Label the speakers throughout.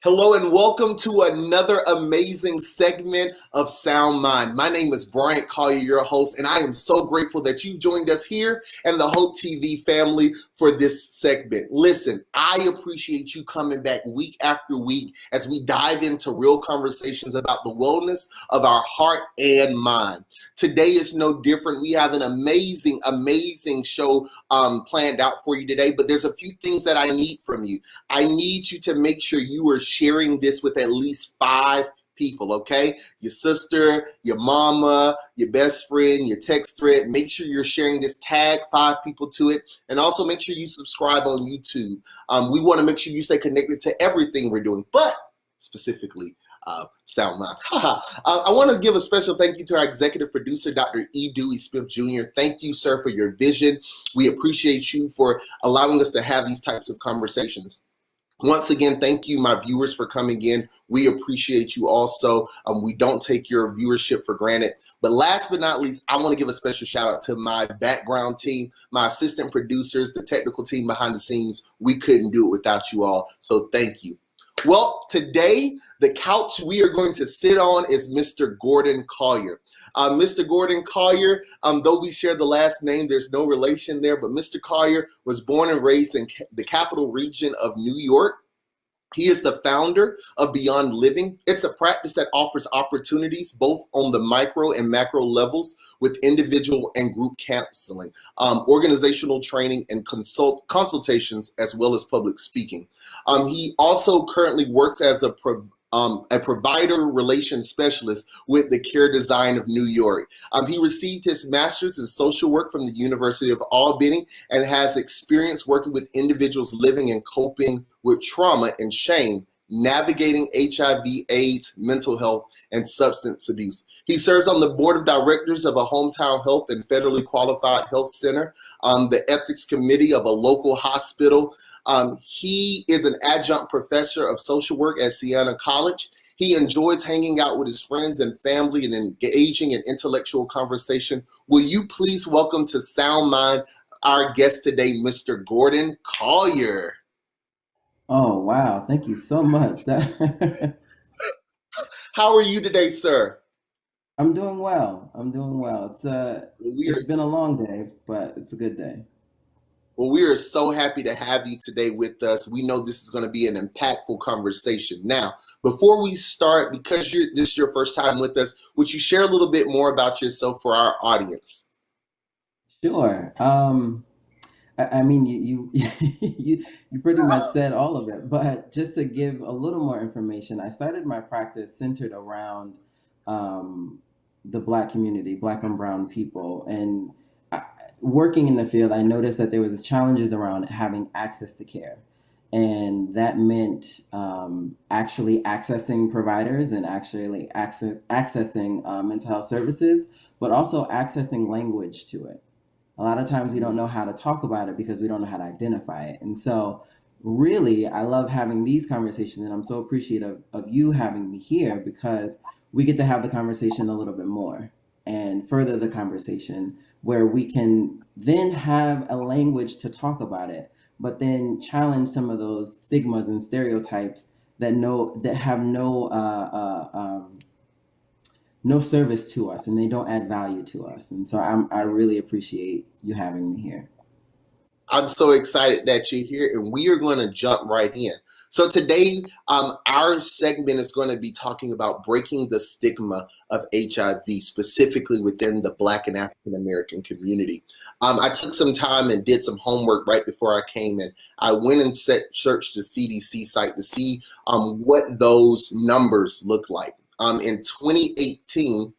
Speaker 1: Hello and welcome to another amazing segment of Sound Mind. My name is Bryant Collier, your host, and I am so grateful that you joined us here and the Hope TV family for this segment. Listen, I appreciate you coming back week after week as we dive into real conversations about the wellness of our heart and mind. Today is no different. We have an amazing show planned out for you today, but there's a few things that I need from you. I need you to make sure you are sharing this with at least 5 people, okay? Your sister, your mama, your best friend, your text thread. Make sure you're sharing this, tag 5 people to it, and also make sure you subscribe on YouTube. We want to make sure you stay connected to everything we're doing, but specifically Sound Mind. I want to give a special thank you to our executive producer, Dr. E. Dewey Smith Jr. Thank you, sir, for your vision. We appreciate you for allowing us to have these types of conversations. Once again, thank you, my viewers, for coming in. We appreciate you also. We don't take your viewership for granted. But last but not least, I want to give a special shout out to my background team, my assistant producers, the technical team behind the scenes. We couldn't do it without you all. So thank you. Well, today, the couch we are going to sit on is Mr. Gordon Collier. Mr. Gordon Collier, though we share the last name, there's no relation there, but Mr. Collier was born and raised in the capital region of New York. He is the founder of Beyond Living. It's a practice that offers opportunities both on the micro and macro levels with individual and group counseling, organizational training, and consultations, as well as public speaking. He also currently works as a provider relations specialist with the Care Design of New York. He received his master's in social work from the University of Albany and has experience working with individuals living and coping with trauma and shame, navigating HIV, AIDS, mental health, and substance abuse. He serves on the board of directors of a hometown health and federally qualified health center, the ethics committee of a local hospital. He is an adjunct professor of social work at Siena College. He enjoys hanging out with his friends and family and engaging in intellectual conversation. Will you please welcome to Sound Mind our guest today, Mr. Gordon Collier.
Speaker 2: Oh, wow. Thank you so much.
Speaker 1: How are you today, sir?
Speaker 2: I'm doing well.
Speaker 1: We are
Speaker 2: It's been a long day, but it's a good day.
Speaker 1: Well, we are so happy to have you today with us. We know this is going to be an impactful conversation. Now, before we start, because this is your first time with us, would you share a little bit more about yourself for our audience?
Speaker 2: Sure. I mean, you pretty much said all of it, but just to give a little more information, I started my practice centered around the Black community, Black and Brown people, and I, working in the field, I noticed that there was challenges around having access to care, and that meant actually accessing providers and actually accessing mental health services, but also accessing language to it. A lot of times we don't know how to talk about it because we don't know how to identify it. And so really, I love having these conversations, and I'm so appreciative of you having me here because we get to have the conversation a little bit more and further the conversation where we can then have a language to talk about it, but then challenge some of those stigmas and stereotypes that have no service to us and they don't add value to us. And so I really appreciate you having me here.
Speaker 1: I'm so excited that you're here, and we are going to jump right in. So today, our segment is going to be talking about breaking the stigma of HIV, specifically within the Black and African American community. I took some time and did some homework right before I came in. I went and searched the CDC site to see what those numbers look like. In 2018,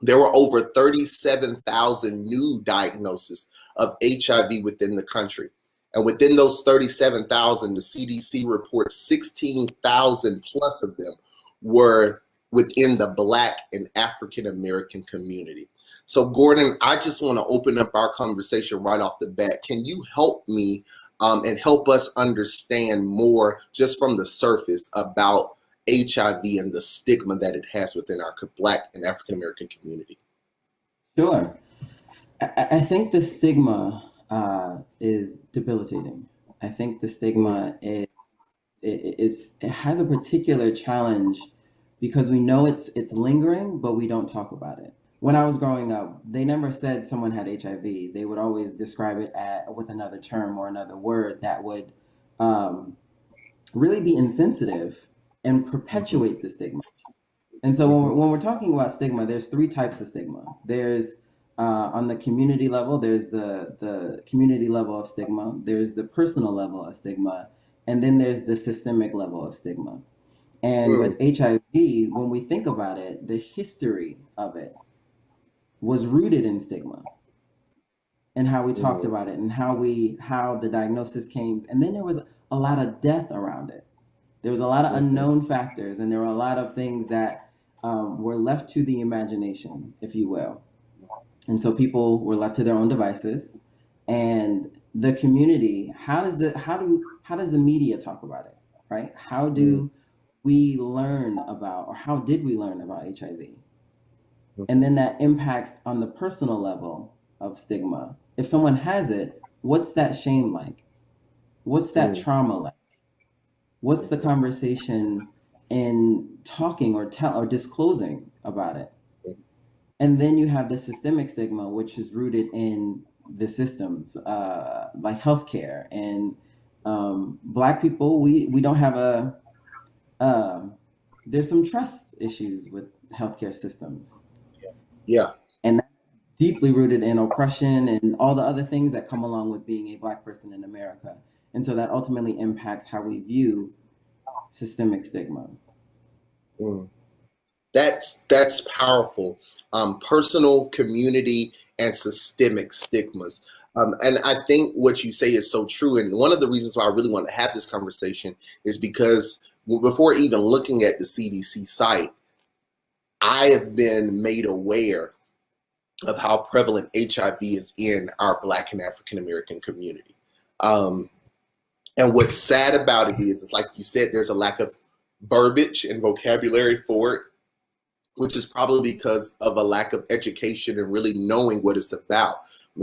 Speaker 1: there were over 37,000 new diagnoses of HIV within the country. And within those 37,000, the CDC reports 16,000 plus of them were within the Black and African American community. So Gordon, I just want to open up our conversation right off the bat. Can you help me and help us understand more just from the surface about HIV and the stigma that it has within our Black and African American community?
Speaker 2: Sure. I think the stigma is debilitating. I think the stigma it has a particular challenge because we know it's lingering, but we don't talk about it. When I was growing up, they never said someone had HIV. They would always describe it with another term or another word that would um, really be insensitive and
Speaker 1: Mm-hmm.
Speaker 2: perpetuate the stigma. And so
Speaker 1: Mm-hmm.
Speaker 2: when we're talking about stigma, there's three types of stigma. There's on the community level, there's the community level of stigma, there's the personal level of stigma, and then there's the systemic level of stigma. And with HIV, when we think about it, the history of it was rooted in stigma and how we talked
Speaker 1: Mm-hmm.
Speaker 2: about it and how the diagnosis came. And then there was a lot of death around it. There was a lot of
Speaker 1: Mm-hmm.
Speaker 2: unknown factors, and there were a lot of things that were left to the imagination, if you will. And so people were left to their own devices. And the community, how does the media talk about it, right? How do we learn about, or how did we learn about HIV? And
Speaker 1: Mm-hmm.
Speaker 2: then that impacts on the personal level of stigma. If someone has it, what's that shame like? What's that trauma like? What's the
Speaker 1: Mm-hmm.
Speaker 2: conversation in talking or tell or disclosing about it? And then you have the systemic stigma, which is rooted in the systems, like healthcare and Black people. We don't have um there's some trust issues with healthcare systems,
Speaker 1: Yeah.
Speaker 2: and that's deeply rooted in oppression and all the other things that come along with being a Black person in America. And so that ultimately impacts how we view systemic stigma.
Speaker 1: Mm. That's powerful. Personal, community, and systemic stigmas. And I think what you say is so true. And one of the reasons why I really want to have this conversation is because before even looking at the CDC site, I have been made aware of how prevalent HIV is in our Black and African American community. Um, and what's sad about it is like you said, there's a lack of verbiage and vocabulary for it, which is probably because of a lack of education and really knowing what it's about.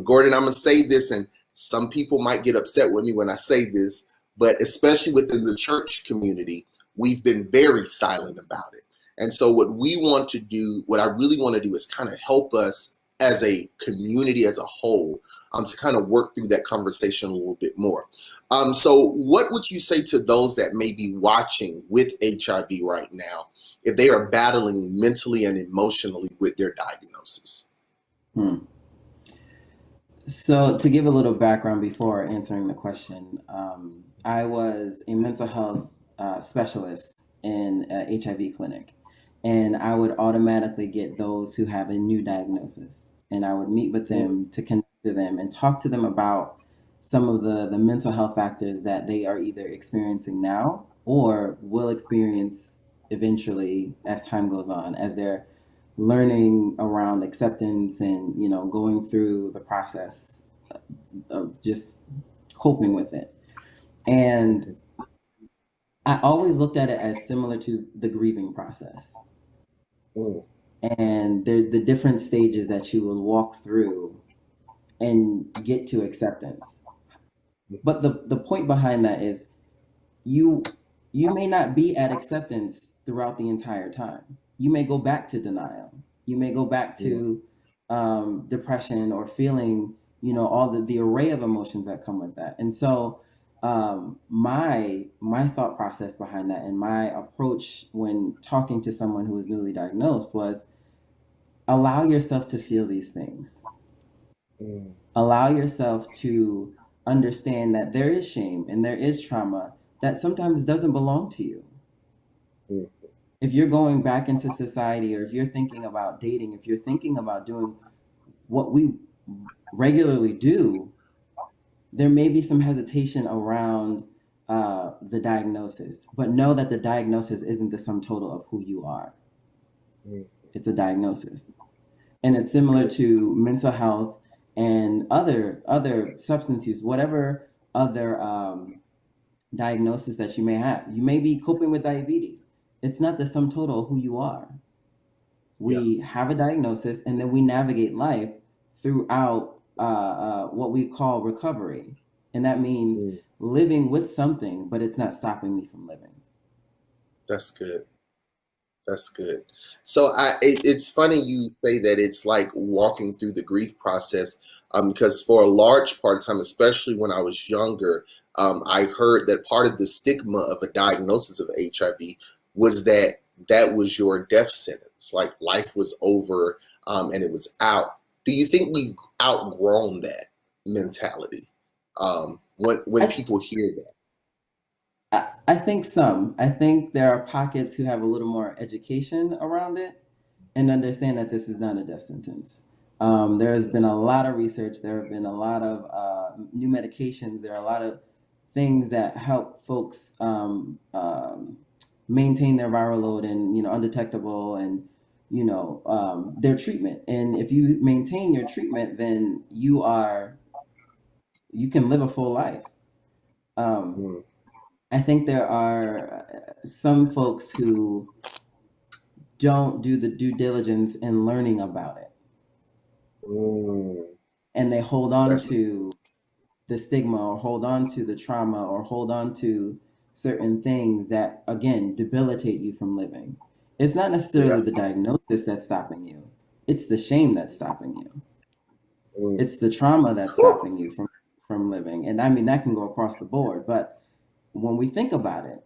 Speaker 1: Gordon, I'm going to say this, and some people might get upset with me when I say this, but especially within the church community, we've been very silent about it. And so what we want to do, what I really want to do is kind of help us as a community as a whole, to kind of work through that conversation a little bit more. So what would you say to those that may be watching with HIV right now if they are battling mentally and emotionally with their diagnosis?
Speaker 2: Hmm. So, to give a little background before answering the question, I was a mental health specialist in a HIV clinic, and I would automatically get those who have a new diagnosis, and I would meet with
Speaker 1: Mm,
Speaker 2: them to connect to them and talk to them about some of the mental health factors that they are either experiencing now or will experience eventually as time goes on, as they're learning around acceptance and going through the process of just coping with it. And
Speaker 1: mhm,
Speaker 2: I always looked at it as similar to the grieving process,
Speaker 1: mm,
Speaker 2: and the different stages that you will walk through and get to acceptance. But the point behind that is you you may not be at acceptance throughout the entire time. You may go back to denial. You may go back
Speaker 1: mm,
Speaker 2: to depression or feeling, all the array of emotions that come with that. And so my thought process behind that and my approach when talking to someone who was newly diagnosed was allow yourself to feel these things.
Speaker 1: mm,
Speaker 2: Allow yourself to understand that there is shame and there is trauma that sometimes doesn't belong to you.
Speaker 1: mm,
Speaker 2: If you're going back into society, or if you're thinking about dating, if you're thinking about doing what we regularly do, there may be some hesitation around the diagnosis, but know that the diagnosis isn't the sum total of who you are.
Speaker 1: mm.
Speaker 2: It's a diagnosis. And it's
Speaker 1: It's
Speaker 2: similar
Speaker 1: good.
Speaker 2: to mental health and other substance use, whatever other diagnosis that you may have. You may be coping with diabetes. It's not the sum total of who you are.
Speaker 1: Yeah.
Speaker 2: We have a diagnosis, and then we navigate life throughout what we call recovery. And that means
Speaker 1: Mm,
Speaker 2: living with something, but it's not stopping me from living.
Speaker 1: that's good. That's good. So it's funny you say that it's like walking through the grief process, because for a large part of time, especially when I was younger, I heard that part of the stigma of a diagnosis of HIV was that that was your death sentence, like life was over, and it was out. Do you think we've outgrown that mentality, when
Speaker 2: I,
Speaker 1: people hear that?
Speaker 2: I think some. I think there are pockets who have a little more education around it and understand that this is not a death sentence. There has been a lot of research. There have been a lot of new medications. There are a lot of things that help folks maintain their viral load and undetectable and their treatment. And if you maintain your treatment, then you can live a full life. Um,
Speaker 1: Mm,
Speaker 2: I think there are some folks who don't do the due diligence in learning about it,
Speaker 1: mm,
Speaker 2: and they hold on
Speaker 1: that's
Speaker 2: to the stigma or hold on to the trauma or hold on to certain things that again debilitate you from living. It's not necessarily
Speaker 1: yeah.
Speaker 2: the diagnosis that's stopping you. It's the shame that's stopping you.
Speaker 1: Mm.
Speaker 2: It's the trauma that's stopping you from living. And I mean that can go across the board, but when we think about it,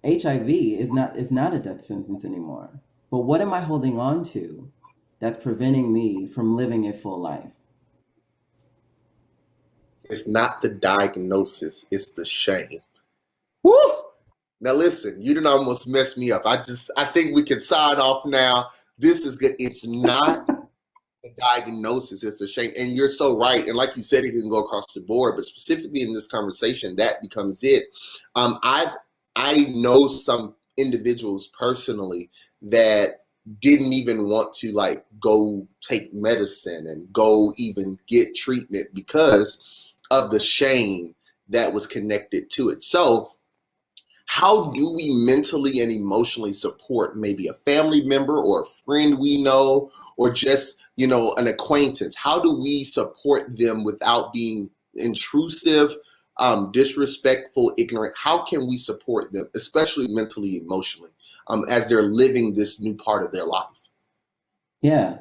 Speaker 2: HIV is not a death sentence anymore. But what am I holding on to that's preventing me from living a full life?
Speaker 1: It's not the diagnosis, it's the shame. Woo! Now listen, you didn't almost mess me up. I think we can sign off now. This is good. It's not the diagnosis, it's the shame. And you're so right. And like you said, it can go across the board, but specifically in this conversation, that becomes it. I know some individuals personally that didn't even want to like go take medicine and go even get treatment because of the shame that was connected to it. So how do we mentally and emotionally support maybe a family member or a friend we know, or just an acquaintance? How do we support them without being intrusive, disrespectful, ignorant? How can we support them, especially mentally, emotionally, as they're living this new part of their life?
Speaker 2: Yeah.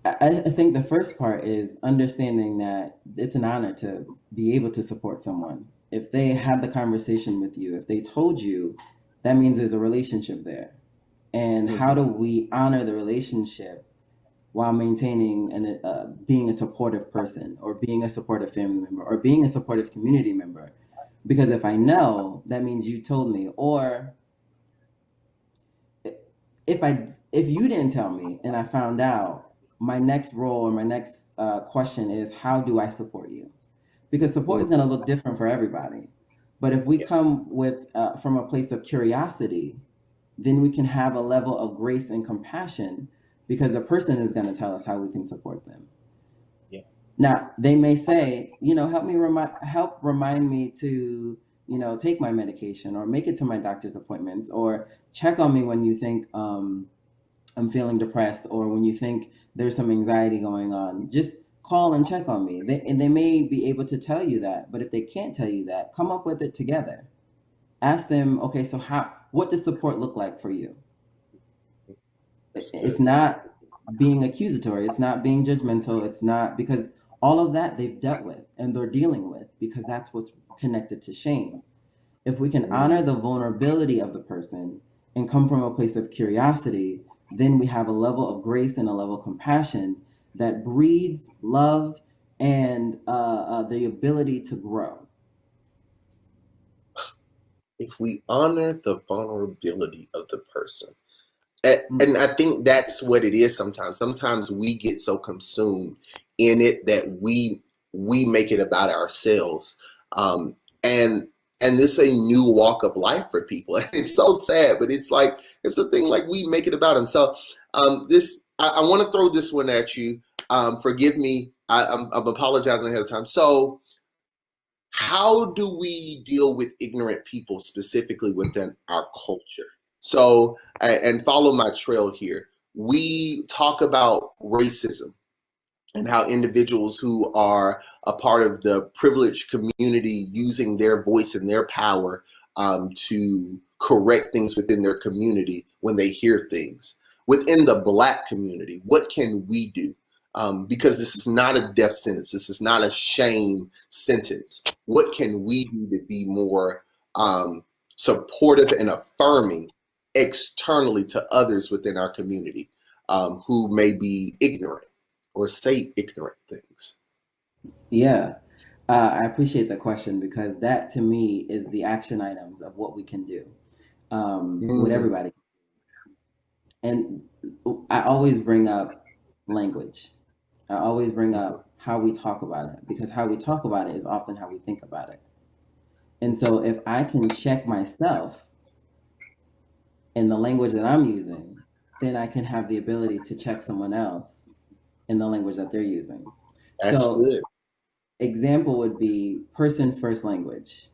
Speaker 2: I think the first part is understanding that it's an honor to be able to support someone. If they had the conversation with you, if they told you, that means there's a relationship there. And how
Speaker 1: Mhm.
Speaker 2: do we honor the relationship while maintaining and being a supportive person or being a supportive family member or being a supportive community member? Because if I know, that means you told me, or if you didn't tell me and I found out, my next role or my next question is how do I support you? Because support is
Speaker 1: Mm,
Speaker 2: going to look different for everybody. But if we
Speaker 1: yeah.
Speaker 2: come with from a place of curiosity, then we can have a level of grace and compassion because the person is going to tell us how we can support them.
Speaker 1: Yeah.
Speaker 2: Now, they may say, help remind me to, take my medication or make it to my doctor's appointments or check on me when you think I'm feeling depressed or when you think there's some anxiety going on. Just call and check on me. And they may be able to tell you that, but if they can't tell you that, come up with it together. Ask them, okay, so what does support look like for you?
Speaker 1: That's
Speaker 2: It's
Speaker 1: good.
Speaker 2: not being accusatory, it's not being judgmental, it's not because all of that they've dealt with and they're dealing with because that's what's connected to shame. If we can honor
Speaker 1: Mm.
Speaker 2: the vulnerability of the person and come from a place of curiosity, then we have a level of grace and a level of compassion that breeds love and the ability to grow.
Speaker 1: If we honor the vulnerability of the person, and
Speaker 2: Mm.
Speaker 1: I think that's what it is sometimes. Sometimes we get so consumed in it that we make it about ourselves. Um, and and this is a new walk of life for people. And it's so sad, but it's like it's a thing like we make it about them. So this I want to throw this one at you. Forgive me. I'm apologizing ahead of time. So how do we deal with ignorant people specifically within our culture? So, and follow my trail here. We talk about racism and how individuals who are a part of the privileged community using their voice and their power to correct things within their community when they hear things. Within the Black community, what can we do? Because this is not a death sentence. This is not a shame sentence. What can we do to be more supportive and affirming externally to others within our community who may be ignorant or say ignorant things?
Speaker 2: Yeah. I appreciate the question because that to me is the action items of what we can do with
Speaker 1: Mm,
Speaker 2: everybody. And I always bring up language. I always bring up how we talk about it because how we talk about it is often how we think about it. And so if I can check myself in the language that I'm using, then I can have the ability to check someone else in the language that they're using.
Speaker 1: that's
Speaker 2: So,
Speaker 1: good.
Speaker 2: example would be person first language.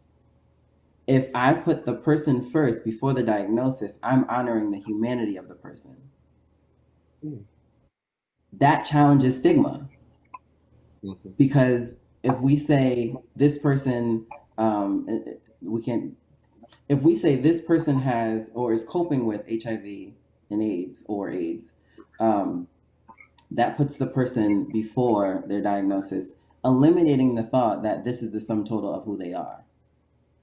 Speaker 2: If I put the person first before the diagnosis, I'm honoring the humanity of the person.
Speaker 1: Mm,
Speaker 2: That challenges stigma
Speaker 1: mhm,
Speaker 2: because if we say this person, we can, if we say this person has or is coping with HIV and AIDS or AIDS, um, that puts the person before their diagnosis, eliminating the thought that this is the sum total of who they are,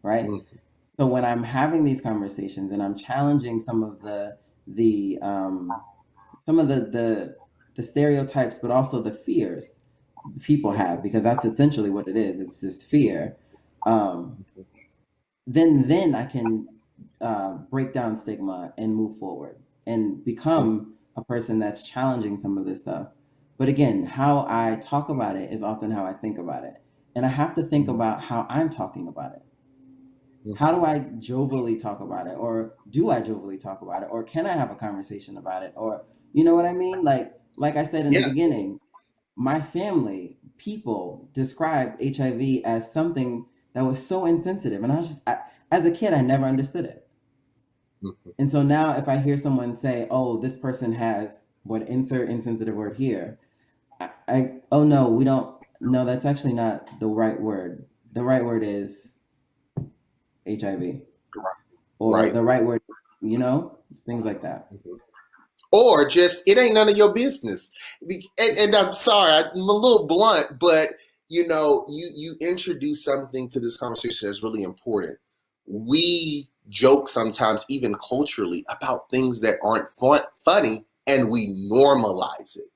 Speaker 2: right?
Speaker 1: mm,
Speaker 2: So when I'm having these conversations and I'm challenging the some of the stereotypes, but also the fears people have, because that's essentially what it is. It's this fear. Um, then I can break down stigma and move forward and
Speaker 1: mm,
Speaker 2: become a person that's challenging some of this stuff. But again, how I talk about it is often how I think about it. And I have to think
Speaker 1: mm,
Speaker 2: about how I'm talking about it. How
Speaker 1: mhm.
Speaker 2: do I jovially talk about it? Or do I jovially talk about it? Or can I have a conversation about it? Or you know what I mean? Like I said in the
Speaker 1: Yeah,
Speaker 2: beginning, my family, people described HIV as something that was so insensitive. And as a kid, I never understood it.
Speaker 1: mhm.
Speaker 2: And so now if I hear someone say, oh, this person has what insert insensitive word here, oh no, we don't, no, that's actually not the right word. The right word is HIV, or
Speaker 1: Right.
Speaker 2: the right word, things like that.
Speaker 1: Mhm. Or just it ain't none of your business. And I'm sorry, I'm a little blunt, but you introduce something to this conversation that's really important. We joke sometimes, even culturally, about things that aren't funny, and we normalize it.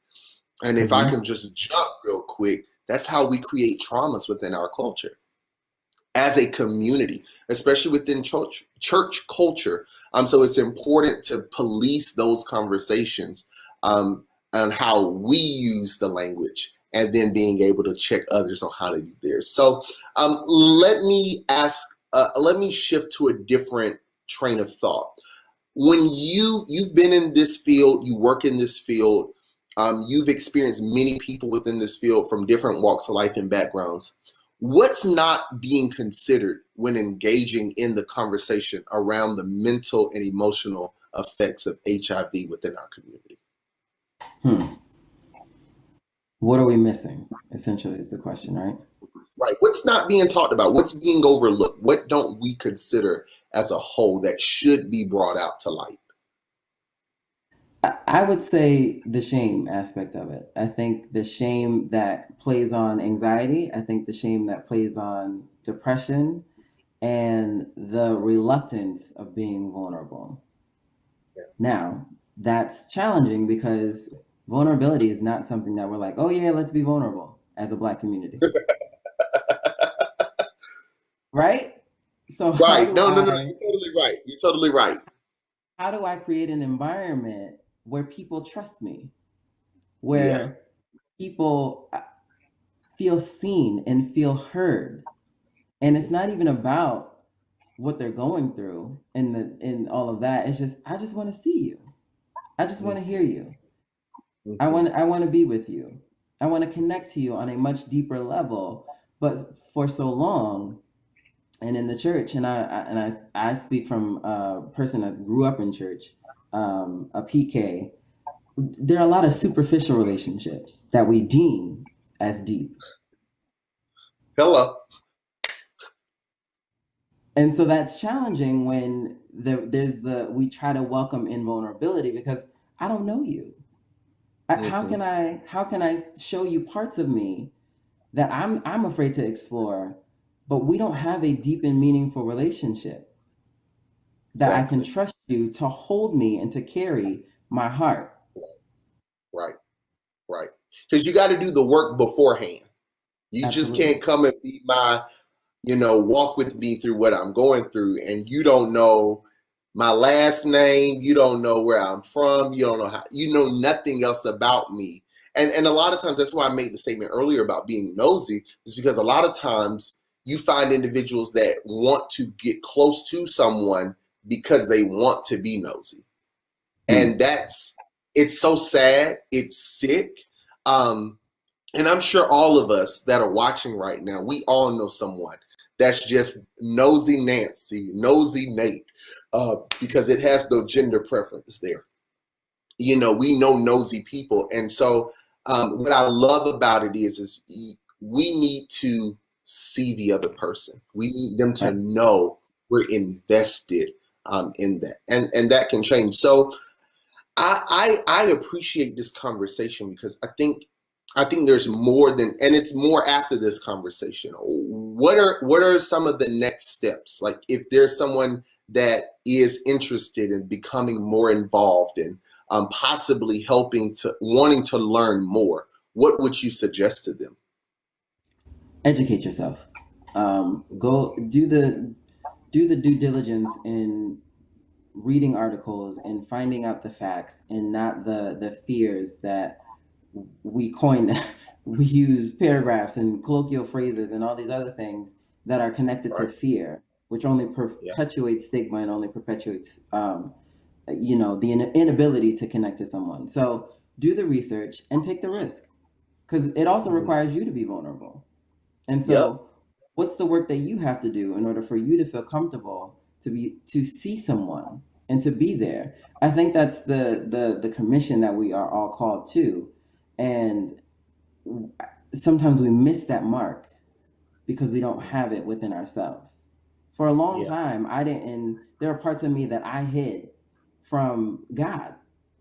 Speaker 1: And if I
Speaker 2: Hmm.
Speaker 1: can just jump real quick, that's how we create traumas within our culture as a community, especially within church culture. So it's important to police those conversations on how we use the language and then being able to check others on how to do theirs. So let me shift to a different train of thought. When you've been in this field, you work in this field, you've experienced many people within this field from different walks of life and backgrounds. What's not being considered when engaging in the conversation around the mental and emotional effects of HIV within our community?
Speaker 2: Hmm. What are we missing? Essentially, is the question, right?
Speaker 1: Right. What's not being talked about? What's being overlooked? What don't we consider as a whole that should be brought out to light?
Speaker 2: I would say the shame aspect of it. I think the shame that plays on anxiety, I think the shame that plays on depression, and the reluctance of being vulnerable. Now, that's challenging because vulnerability is not something that we're like, oh yeah, let's be vulnerable as a Black community, right? So
Speaker 1: Right. No, no, no, no. You're totally right. You're totally right.
Speaker 2: how do I create an environment where people trust me,
Speaker 1: Yeah.
Speaker 2: where people feel seen and feel heard? And it's not even about what they're going through and all of that. It's just I just want to see you. I just want to hear
Speaker 1: Mhm,
Speaker 2: you.
Speaker 1: mhm,
Speaker 2: I want to be with you. I want to connect to you on a much deeper level. But for so long, and in the church, I speak from a person that grew up in church, a PK. there are a lot of superficial relationships that we deem as deep.
Speaker 1: Hello.
Speaker 2: And so that's challenging when we try to welcome in vulnerability because I don't know you.
Speaker 1: Hmm.
Speaker 2: How can I show you parts of me that I'm afraid to explore, but we don't have a deep and meaningful relationship that I can
Speaker 1: Exactly.
Speaker 2: trust you to hold me and to carry my heart.
Speaker 1: Right. Right. Because you got to do the work beforehand. You just
Speaker 2: Absolutely.
Speaker 1: can't come and be my, walk with me through what I'm going through, and you don't know my last name, you don't know where I'm from, you don't know how, you know nothing else about me. And a lot of times that's why I made the statement earlier about being nosy, is because a lot of times you find individuals that want to get close to someone because they want to be nosy.
Speaker 2: Hmm.
Speaker 1: And it's so sad, it's sick. Um, and I'm sure all of us that are watching right now, we all know someone that's just nosy Nancy, nosy Nate, because it has no gender preference there. We know nosy people. And so what I love about it is we need to see the other person. We need them to
Speaker 2: Right.
Speaker 1: know we're invested in that. And that can change. So I appreciate this conversation because I think there's more than, and it's more after this conversation. What are some of the next steps? Like if there's someone that is interested in becoming more involved and possibly wanting to learn more, what would you suggest to them?
Speaker 2: Educate yourself. Go do the due diligence in reading articles and finding out the facts and not the fears that we coin. We use paragraphs and colloquial phrases and all these other things that are connected to
Speaker 1: Right.
Speaker 2: fear, which only
Speaker 1: Yeah.
Speaker 2: perpetuates stigma and only perpetuates the inability to connect to someone. So do the research and take the risk because it also
Speaker 1: Mhm.
Speaker 2: requires you to be vulnerable. And
Speaker 1: Yep.
Speaker 2: so, what's the work that you have to do in order for you to feel comfortable to see someone and to be there? I think that's the commission that we are all called to, and sometimes we miss that mark because we don't
Speaker 1: Mhm.
Speaker 2: have it within ourselves. For a long
Speaker 1: Yeah.
Speaker 2: time, I didn't, there are parts of me that I hid from God.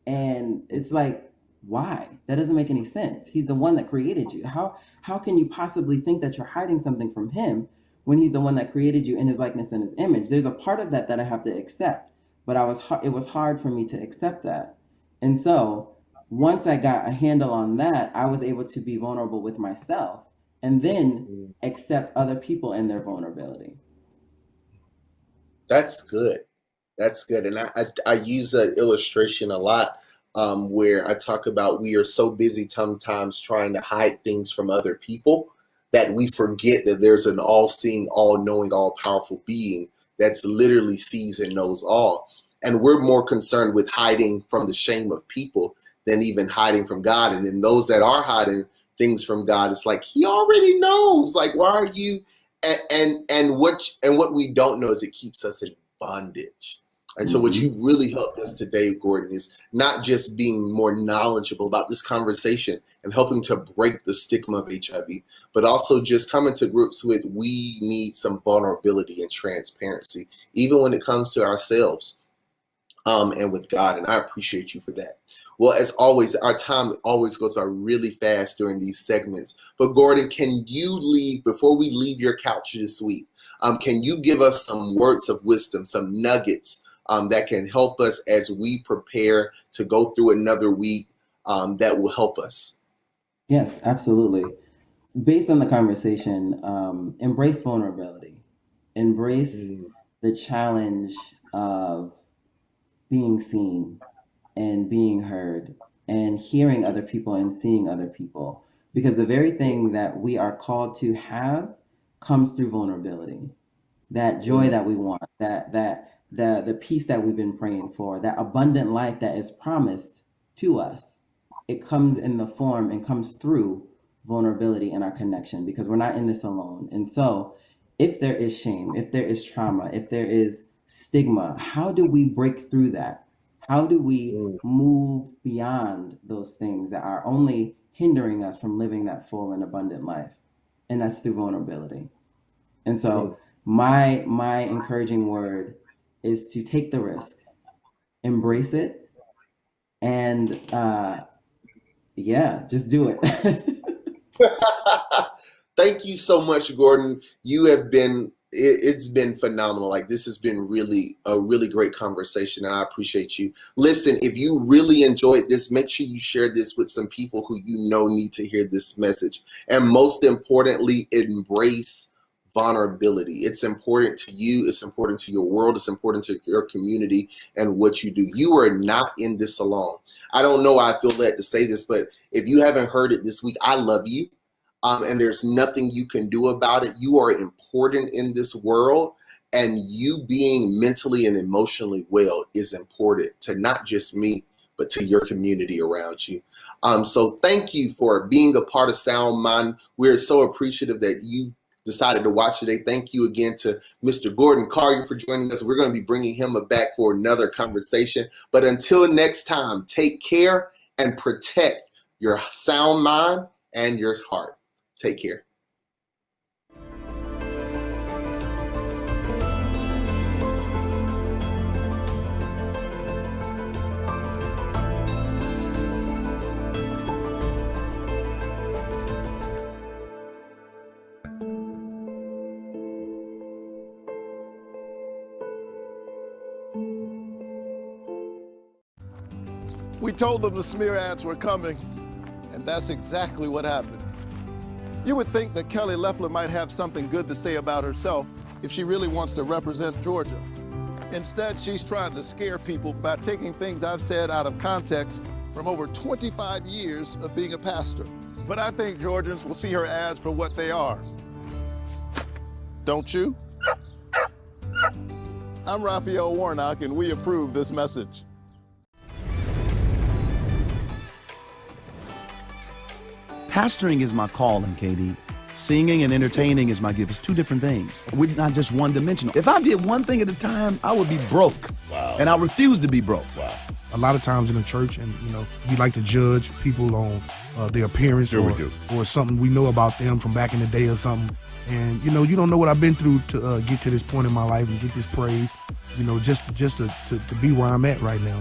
Speaker 2: And it's like, why? That doesn't make any sense. He's the one that created you. How can you possibly think that you're hiding something from him when he's the one that created you in his likeness and his image? There's a part of that that I have to accept, but it was hard for me to accept that. And so, once I got a handle on that, I was able to be vulnerable with myself and then
Speaker 1: Mhm.
Speaker 2: accept other people and their vulnerability.
Speaker 1: That's good. That's good. And I use that illustration a lot, where I talk about we are so busy sometimes trying to hide things from other people that we forget that there's an all seeing, all knowing, all powerful being that's literally sees and knows all. And we're more concerned with hiding from the shame of people than even hiding from God. And then those that are hiding things from God, it's like He already knows. Like, why are you? And what we don't know is it keeps us in bondage. And so, what
Speaker 2: Hmm.
Speaker 1: you really helped us today, Gordon, is not just being more knowledgeable about this conversation and helping to break the stigma of HIV, but also just coming to grips with we need some vulnerability and transparency, even when it comes to ourselves and with God. And I appreciate you for that. Well, as always, our time always goes by really fast during these segments. But Gordon, can you leave before we leave your couch this week? Can you give us some words of wisdom, some nuggets that can help us as we prepare to go through another week that will help us?
Speaker 2: Yes, absolutely. Based on the conversation, embrace vulnerability, embrace
Speaker 1: Mm,
Speaker 2: the challenge of being seen and being heard and hearing other people and seeing other people. Because the very thing that we are called to have comes through vulnerability. That joy
Speaker 1: mm,
Speaker 2: that we want, the peace that we've been praying for, that abundant life that is promised to us. It comes in the form and comes through vulnerability in our connection because we're not in this alone. And so, if there is shame, if there is trauma, if there is stigma, how do we break through that? How do we
Speaker 1: Mm,
Speaker 2: move beyond those things that are only hindering us from living that full and abundant life? And that's through vulnerability. And
Speaker 1: mm.
Speaker 2: so my encouraging word is to take the risk, embrace it, and yeah, just do it.
Speaker 1: Thank you so much, Gordon. You have been, it's been phenomenal. Like, this has been really a really great conversation, and I appreciate you. Listen, if you really enjoyed this, make sure you share this with some people who you know need to hear this message. And most importantly, embrace vulnerability. It's important to you, it's important to your world, it's important to your community and what you do. You are not in this alone. I don't know why I feel led to say this, but if you haven't heard it this week, I love you. And there's nothing you can do about it. You are important in this world, and you being mentally and emotionally well is important to not just me, but to your community around you. So thank you for being a part of Sound Mind. We're so appreciative that you decided to watch today. Thank you again to Mr. Gordon Collier for joining us. We're going to be bringing him back for another conversation. But until next time, take care and protect your sound mind and your heart. Take care.
Speaker 3: We told them the smear ads were coming, and that's exactly what happened. You would think that Kelly Loeffler might have something good to say about herself if she really wants to represent Georgia. Instead, she's trying to scare people by taking things I've said out of context from over 25 years of being a pastor. But I think Georgians will see her ads for what they are. Don't you? I'm Raphael Warnock, and we approve this message.
Speaker 4: Pastoring is my calling, KD. Singing and entertaining is my gift. It's two different things. We're not just one-dimensional. If I did one thing at a time, I would be broke. Wow. And I refuse to be broke. Wow.
Speaker 5: A lot of times in the church, and we like to judge people on their appearance,
Speaker 6: Sure
Speaker 5: or
Speaker 6: we do.
Speaker 5: or something we know about them from back in the day or something. And you don't know what I've been through to get to this point in my life and get this praise. Just to be where I'm at right now.